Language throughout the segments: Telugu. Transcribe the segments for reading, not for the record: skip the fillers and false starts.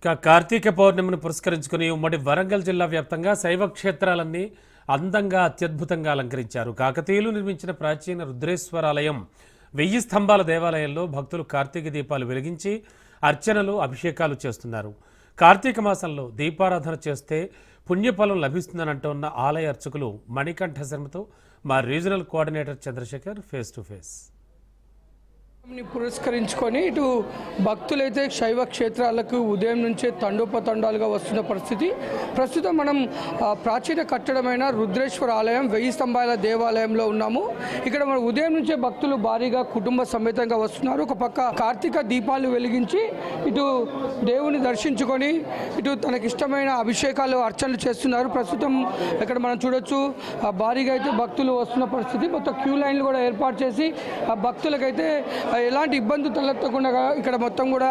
కార్తీక పౌర్ణమిని పురస్కరించుకుని ఉమ్మడి వరంగల్ జిల్లా వ్యాప్తంగా శైవ క్షేత్రాలన్నీ అందంగా అత్యద్భుతంగా అలంకరించారు. కాకతీయులు నిర్మించిన ప్రాచీన రుద్రేశ్వరాలయం 1000 స్తంభాల దేవాలయంలో భక్తులు కార్తీక దీపాలు వెలిగించి అర్చనలు అభిషేకాలు చేస్తున్నారు. కార్తీక మాసంలో దీపారాధన చేస్తే పుణ్యఫలం లభిస్తుందనంటున్న ఆలయ అర్చకులు మణికంఠ శర్మతో మా regional coordinator Chandrashekar face to face. పురస్కరించుకొని ఇటు భక్తులైతే శైవ క్షేత్రాలకు ఉదయం నుంచే తండోపతండాలుగా వస్తున్న పరిస్థితి. ప్రస్తుతం మనం ప్రాచీన కట్టడమైన రుద్రేశ్వర ఆలయం 1000 స్తంభాల దేవాలయంలో ఉన్నాము. ఇక్కడ మన ఉదయం నుంచే భక్తులు భారీగా కుటుంబ సమేతంగా వస్తున్నారు. ఒక పక్క కార్తీక దీపాలు వెలిగించి ఇటు దేవుని దర్శించుకొని ఇటు తనకిష్టమైన అభిషేకాలు అర్చనలు చేస్తున్నారు. ప్రస్తుతం ఇక్కడ మనం చూడొచ్చు భారీగా అయితే భక్తులు వస్తున్న పరిస్థితి. మొత్తం క్యూ లైన్లు కూడా ఏర్పాటు చేసి భక్తులకైతే ఎలాంటి ఇబ్బందులు తలెత్తకుండా ఇక్కడ మొత్తం కూడా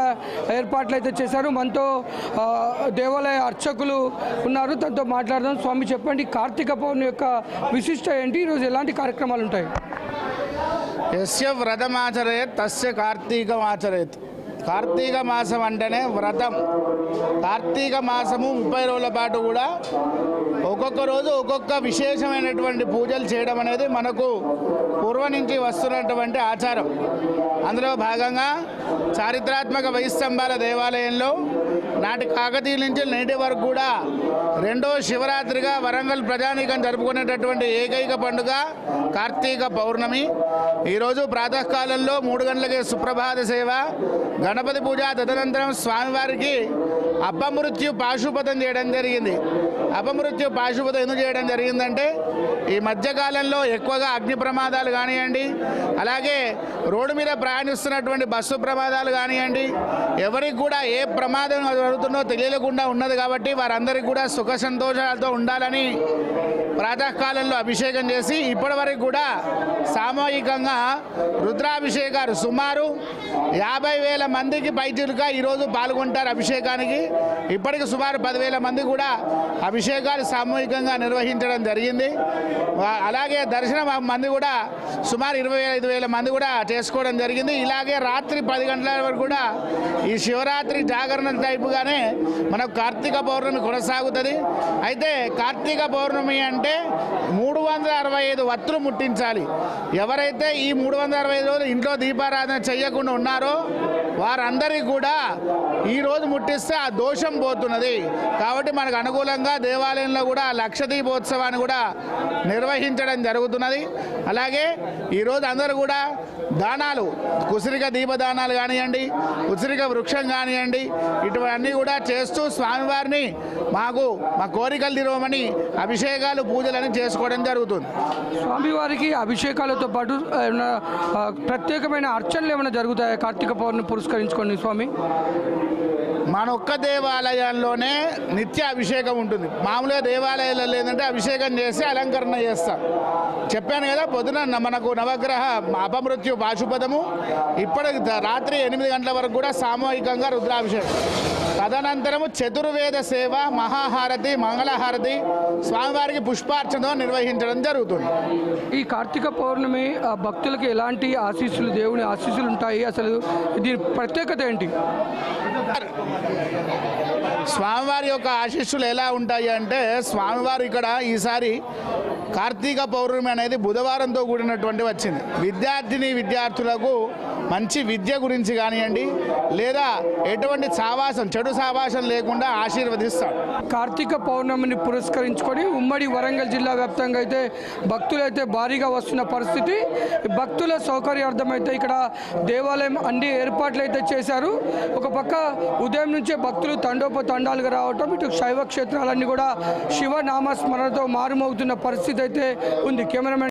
ఏర్పాట్లు అయితే చేశారు. మనతో దేవాలయ అర్చకులు ఉన్నారు, తనతో మాట్లాడదాం. స్వామి, చెప్పండి, కార్తీక పౌర్ణమి యొక్క విశిష్ట ఏంటి? ఈరోజు ఎలాంటి కార్యక్రమాలు ఉంటాయి? యస్య వ్రతమాచరేత్ తస్య కార్తీకమాచరేత్. కార్తీక మాసం అంటేనే వ్రతం. కార్తీక మాసము 30 రోజుల పాటు కూడా ఒక్కొక్క రోజు ఒక్కొక్క విశేషమైనటువంటి పూజలు చేయడం అనేది మనకు పూర్వం నుంచి వస్తున్నటువంటి ఆచారం. అందులో భాగంగా చారిత్రాత్మక 1000 స్తంభాల దేవాలయంలో నాటి కాకతీయుల నుంచి నేటి వరకు కూడా రెండో శివరాత్రిగా వరంగల్ ప్రజానీకం జరుపుకునేటటువంటి ఏకైక పండుగ కార్తీక పౌర్ణమి. ఈరోజు ప్రాతకాలంలో 3 గంటలకే సుప్రభాత సేవ, గణపతి పూజ, తదనంతరం స్వామివారికి అపమృత్యు పాశుపతం చేయడం జరిగింది. అపమృత్యు పాశుపతం ఎందుకు చేయడం జరిగిందంటే ఈ మధ్యకాలంలో ఎక్కువగా అగ్ని ప్రమాదాలు కానివ్వండి, అలాగే రోడ్డు మీద ప్రయాణిస్తున్నటువంటి బస్సు ప్రమాదాలు కానివ్వండి, ఎవరికి కూడా ఏ ప్రమాదం జరుగుతుందో తెలియకుండా ఉన్నది. కాబట్టి వారందరికీ కూడా సుఖ సంతోషాలతో ఉండాలని ప్రాతకాలంలో అభిషేకం చేసి ఇప్పటి వరకు కూడా సామూహికంగా రుద్రాభిషేకాలు సుమారు 50,000 మందికి పైచిలుగా ఈరోజు పాల్గొంటారు అభిషేకానికి. ఇప్పటికి సుమారు 10,000 మంది కూడా అభిషేకాలు సామూహికంగా నిర్వహించడం జరిగింది. అలాగే దర్శనం మంది కూడా సుమారు 25,000 మంది కూడా చేసుకోవడం జరిగింది. ఇలాగే రాత్రి 10 గంటల వరకు కూడా ఈ శివరాత్రి జాగరణ టైపుగానే మనకు కార్తీక పౌర్ణమి కొనసాగుతుంది. అయితే కార్తీక పౌర్ణమి అంటే 365 వత్తులు ముట్టించాలి. ఎవరైతే ఈ 365 రోజులు ఇంట్లో దీపారాధన చేయకుండా ఉన్నారో వారందరికీ కూడా ఈరోజు ముట్టిస్తే ఆ దోషం పోతున్నది. కాబట్టి మనకు అనుకూలంగా దేవాలయంలో కూడా లక్ష దీపోత్సవాన్ని కూడా నిర్వహించడం జరుగుతున్నది. అలాగే ఈరోజు అందరూ కూడా దానాలు, కుసిరిక దీపదానాలు కానివ్వండి, ఉసిరిక వృక్షం కానివ్వండి, ఇటువన్నీ కూడా చేస్తూ స్వామివారిని మా కోరికలు తీరవమని అభిషేకాలు, పూజలని చేసుకోవడం జరుగుతుంది. స్వామివారికి అభిషేకాలతో పాటు ప్రత్యేకమైన అర్చనలు ఏమైనా జరుగుతాయా కార్తీక పౌర్ణమి పురస్కరించుకోండి స్వామి? మన ఒక్క దేవాలయాల్లోనే నిత్య అభిషేకం ఉంటుంది. మామూలుగా దేవాలయాలలో ఏంటంటే అభిషేకం చేసి అలంకరణ చేస్తాం. చెప్పాను కదా, పొద్దున మనకు నవగ్రహ అపమృత్యు పాశుపదము, ఇప్పటికి రాత్రి 8 గంటల వరకు కూడా సామూహికంగా రుద్రాభిషేకం. తదనంతరము చతుర్వేద సేవ, మహాహారతి, మంగళహారతి, స్వామివారికి పుష్పార్చన నిర్వహించడం జరుగుతుంది. ఈ కార్తీక పౌర్ణమి భక్తులకి ఎలాంటి ఆశీస్సులు, దేవుని ఆశీస్సులు ఉంటాయి? అసలు దీని ప్రత్యేకత ఏంటి? స్వామివారి యొక్క ఆశీస్సులు ఎలా ఉంటాయి అంటే, స్వామివారు ఇక్కడ ఈసారి కార్తీక పౌర్ణమి అనేది బుధవారంతో కూడినటువంటి వచ్చింది. విద్యార్థులకు మంచి విద్య గురించి కానివ్వండి, లేదా ఎటువంటి చెడు సావాసం లేకుండా ఆశీర్వదిస్తాడు. కార్తీక పౌర్ణమిని పురస్కరించుకొని ఉమ్మడి వరంగల్ జిల్లా వ్యాప్తంగా అయితే భక్తులైతే భారీగా వస్తున్న పరిస్థితి. భక్తుల సౌకర్యార్థం అయితే ఇక్కడ దేవాలయం అన్ని ఏర్పాట్లు అయితే చేశారు. ఒక పక్క ఉదయం నుంచే భక్తులు తండోపతండాలుగా రావటం, ఇటు శైవ క్షేత్రాలన్నీ కూడా శివనామస్మరణతో మారుమవుతున్న పరిస్థితి అయితే ఉంది. కెమెరామెన్